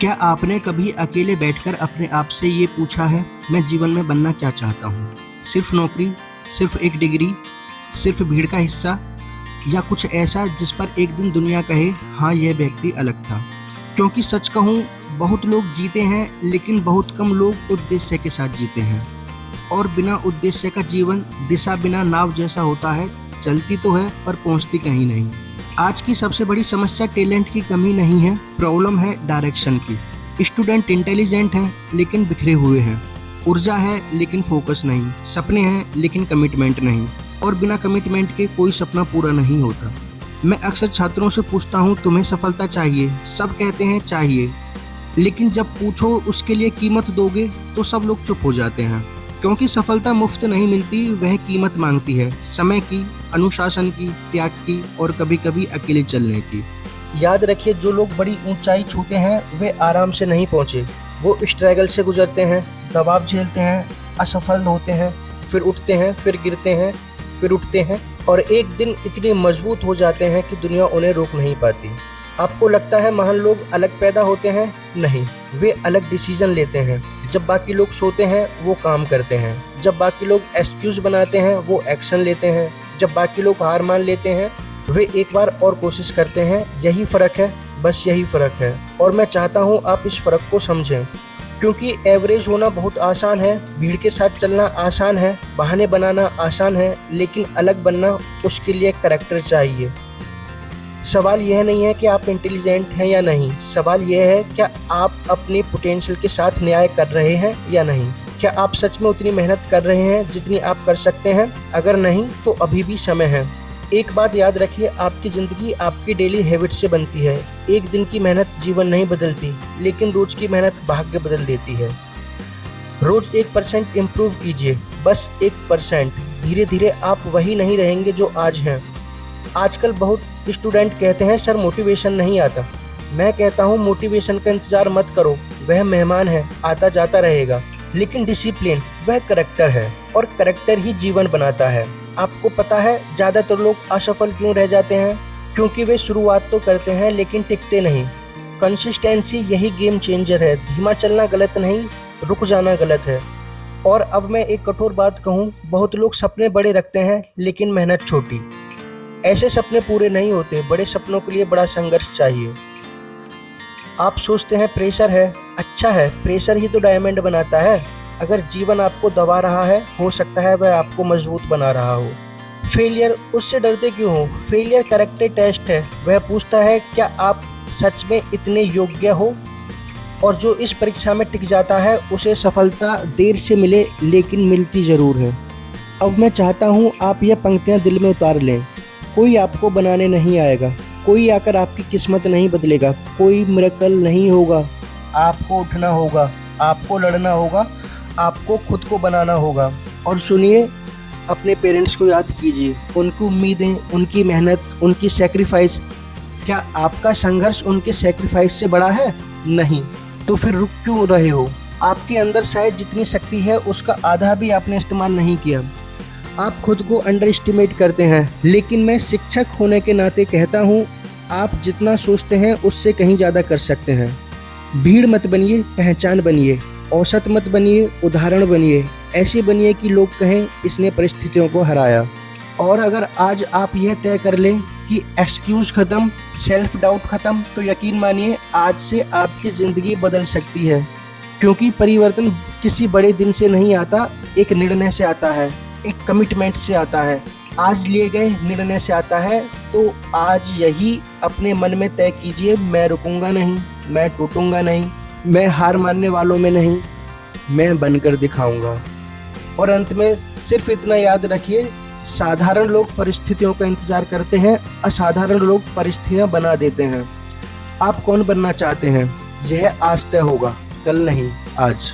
क्या आपने कभी अकेले बैठकर अपने आप से ये पूछा है, मैं जीवन में बनना क्या चाहता हूँ? सिर्फ नौकरी, सिर्फ एक डिग्री, सिर्फ भीड़ का हिस्सा, या कुछ ऐसा जिस पर एक दिन दुनिया कहे हाँ यह व्यक्ति अलग था? क्योंकि सच कहूँ, बहुत लोग जीते हैं लेकिन बहुत कम लोग उद्देश्य के साथ जीते हैं। और बिना उद्देश्य का जीवन दिशा बिना नाव जैसा होता है, चलती तो है पर पहुँचती कहीं नहीं। आज की सबसे बड़ी समस्या टैलेंट की कमी नहीं है, प्रॉब्लम है डायरेक्शन की। स्टूडेंट इंटेलिजेंट हैं लेकिन बिखरे हुए हैं, ऊर्जा है लेकिन फोकस नहीं, सपने हैं लेकिन कमिटमेंट नहीं, और बिना कमिटमेंट के कोई सपना पूरा नहीं होता। मैं अक्सर छात्रों से पूछता हूँ, तुम्हें सफलता चाहिए? सब कहते हैं चाहिए, लेकिन जब पूछो उसके लिए कीमत दोगे तो सब लोग चुप हो जाते हैं। क्योंकि सफलता मुफ्त नहीं मिलती, वह कीमत मांगती है, समय की, अनुशासन की, त्याग की और कभी कभी अकेले चलने की। याद रखिए, जो लोग बड़ी ऊंचाई छूते हैं वे आराम से नहीं पहुंचे, वो स्ट्रगल से गुजरते हैं, दबाव झेलते हैं, असफल होते हैं, फिर उठते हैं, फिर गिरते हैं, फिर उठते हैं, और एक दिन इतने मजबूत हो जाते हैं कि दुनिया उन्हें रोक नहीं पाती। आपको लगता है महान लोग अलग पैदा होते हैं? नहीं, वे अलग डिसीजन लेते हैं। जब बाकी लोग सोते हैं वो काम करते हैं, जब बाकी लोग एक्सक्यूज बनाते हैं वो एक्शन लेते हैं, जब बाकी लोग हार मान लेते हैं वे एक बार और कोशिश करते हैं। यही फ़र्क है, बस यही फ़र्क है। और मैं चाहता हूँ आप इस फ़र्क को समझें, क्योंकि एवरेज होना बहुत आसान है, भीड़ के साथ चलना आसान है, बहाने बनाना आसान है, लेकिन अलग बनना, उसके लिए करैक्टर चाहिए। सवाल यह नहीं है कि आप इंटेलिजेंट हैं या नहीं, सवाल यह है क्या आप अपनी पोटेंशियल के साथ न्याय कर रहे हैं या नहीं। क्या आप सच में उतनी मेहनत कर रहे हैं जितनी आप कर सकते हैं? अगर नहीं तो अभी भी समय है। एक बात याद रखिए, आपकी ज़िंदगी आपकी डेली हैबिट से बनती है। एक दिन की मेहनत जीवन नहीं बदलती, लेकिन रोज़ की मेहनत भाग्य बदल देती है। रोज़ 1% इम्प्रूव कीजिए, बस 1%। धीरे धीरे आप वही नहीं रहेंगे जो आज हैं। आजकल बहुत स्टूडेंट कहते हैं सर मोटिवेशन नहीं आता। मैं कहता हूँ मोटिवेशन का इंतज़ार मत करो, वह मेहमान है, आता जाता रहेगा। लेकिन डिसिप्लिन वह करैक्टर है, और करैक्टर ही जीवन बनाता है। आपको पता है ज़्यादातर लोग असफल क्यों रह जाते हैं? क्योंकि वे शुरुआत तो करते हैं लेकिन टिकते नहीं। कंसिस्टेंसी यही गेम चेंजर है। धीमा चलना गलत नहीं, रुक जाना गलत है। और अब मैं एक कठोर बात कहूँ, बहुत लोग सपने बड़े रखते हैं लेकिन मेहनत छोटी। ऐसे सपने पूरे नहीं होते, बड़े सपनों के लिए बड़ा संघर्ष चाहिए। आप सोचते हैं प्रेशर है, अच्छा है, प्रेशर ही तो डायमंड बनाता है। अगर जीवन आपको दबा रहा है, हो सकता है वह आपको मजबूत बना रहा हो। फेलियर, उससे डरते क्यों हो? फेलियर कैरेक्टर टेस्ट है, वह पूछता है क्या आप सच में इतने योग्य हो। और जो इस परीक्षा में टिक जाता है उसे सफलता देर से मिले लेकिन मिलती ज़रूर है। अब मैं चाहता हूँ आप यह पंक्तियाँ दिल में उतार लें। कोई आपको बनाने नहीं आएगा, कोई आकर आपकी किस्मत नहीं बदलेगा, कोई मिरेकल नहीं होगा। आपको उठना होगा, आपको लड़ना होगा, आपको खुद को बनाना होगा। और सुनिए, अपने पेरेंट्स को याद कीजिए, उनकी उम्मीदें, उनकी मेहनत, उनकी सेक्रीफाइस। क्या आपका संघर्ष उनके सेक्रीफाइस से बड़ा है? नहीं, तो फिर रुक क्यों रहे हो? आपके अंदर शायद जितनी शक्ति है उसका आधा भी आपने इस्तेमाल नहीं किया। आप खुद को अंडर एस्टिमेट करते हैं, लेकिन मैं शिक्षक होने के नाते कहता हूँ आप जितना सोचते हैं उससे कहीं ज़्यादा कर सकते हैं। भीड़ मत बनिए, पहचान बनिए। औसत मत बनिए, उदाहरण बनिए। ऐसे बनिए कि लोग कहें इसने परिस्थितियों को हराया। और अगर आज आप यह तय कर लें कि एक्सक्यूज़ ख़त्म, सेल्फ डाउट ख़त्म, तो यकीन मानिए आज से आपकी ज़िंदगी बदल सकती है। क्योंकि परिवर्तन किसी बड़े दिन से नहीं आता, एक निर्णय से आता है, एक कमिटमेंट से आता है, आज लिए गए निर्णय से आता है। तो आज यही अपने मन में तय कीजिए, मैं रुकूंगा नहीं, मैं टूटूंगा नहीं, मैं हार मानने वालों में नहीं, मैं बनकर दिखाऊंगा। और अंत में सिर्फ इतना याद रखिए, साधारण लोग परिस्थितियों का इंतजार करते हैं, असाधारण लोग परिस्थितियां बना देते हैं। आप कौन बनना चाहते हैं? यह आज तय होगा, कल नहीं, आज।